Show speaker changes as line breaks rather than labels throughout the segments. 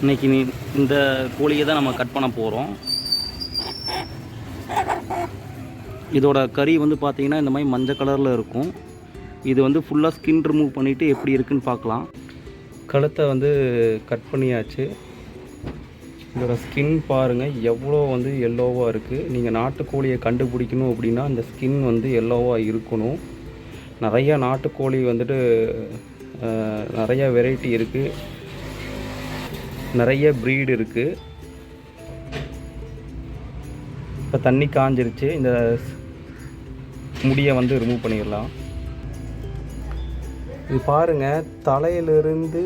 இன்றைக்கி இந்த கோழியை தான் நம்ம கட் பண்ண போகிறோம். இதோட கறி வந்து பார்த்திங்கன்னா இந்த மாதிரி மஞ்சள் கலரில் இருக்கும். இது வந்து ஃபுல்லாக ஸ்கின் ரிமூவ் பண்ணிவிட்டு எப்படி இருக்குன்னு பார்க்கலாம். கழுத்தை வந்து கட் பண்ணியாச்சு. இதோட ஸ்கின் பாருங்கள் எவ்வளோ வந்து எல்லோவாக இருக்குது. நீங்கள் நாட்டுக்கோழியை கண்டுபிடிக்கணும் அப்படின்னா இந்த ஸ்கின் வந்து எல்லோவாக இருக்கணும். நிறையா நாட்டுக்கோழி வந்துட்டு நிறையா வெரைட்டி இருக்குது, நிறைய ப்ரீடு இருக்குது. இப்போ தண்ணி காஞ்சிருச்சு. இந்த முடியை வந்து ரிமூவ் பண்ணிடலாம். இது பாருங்கள், தலையிலிருந்து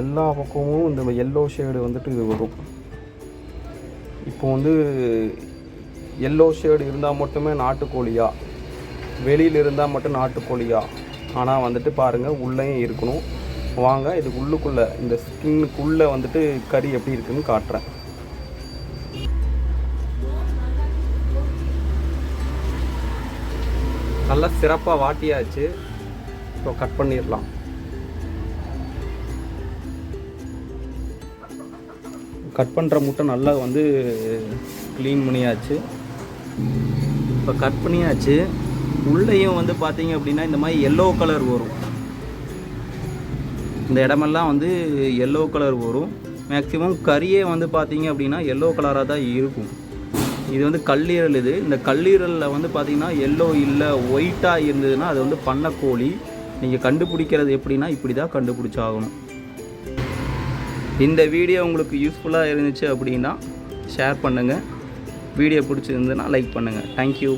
எல்லா பக்கமும் இந்த எல்லோ ஷேடு வந்துட்டு இது வரும். இப்போ வந்து எல்லோ ஷேடு இருந்தால் மட்டுமே நாட்டுக்கோழியா, வெளியில் இருந்தால் மட்டும் நாட்டுக்கோழியா? ஆனால் வந்துட்டு பாருங்கள் உள்ளேயும் இருக்கணும். வாங்க இது உள்ளுக்குள்ளே இந்த ஸ்கின்னுக்குள்ளே வந்துட்டு கறி எப்படி இருக்குன்னு காட்டுறேன். நல்லா சிறப்பாக வாட்டியாச்சு. இப்போ கட் பண்ணிடலாம். கட் பண்ணுற முட்டை நல்லா வந்து க்ளீன் பண்ணியாச்சு. இப்போ கட் பண்ணியாச்சு. உள்ளேயும் வந்து பார்த்தீங்க அப்படின்னா இந்த மாதிரி எல்லோ கலர் வரும். இந்த இடமெல்லாம் வந்து எல்லோ கலர் வரும். மேக்ஸிமம் கறியே வந்து பார்த்தீங்க அப்படின்னா எல்லோ கலராக தான் இருக்கும். இது வந்து கல்லீரல். இந்த கல்லீரலில் வந்து பார்த்திங்கன்னா எல்லோ இல்லை ஒயிட்டாக இருந்ததுன்னா அது வந்து பண்ணைக்கோழி. நீங்கள் கண்டுபிடிக்கிறது எப்படின்னா இப்படி தான் கண்டுபிடிச்சாகணும். இந்த வீடியோ உங்களுக்கு யூஸ்ஃபுல்லாக இருந்துச்சு அப்படின்னா ஷேர் பண்ணுங்கள். வீடியோ பிடிச்சிருந்ததுன்னா லைக் பண்ணுங்கள். தேங்க்யூ.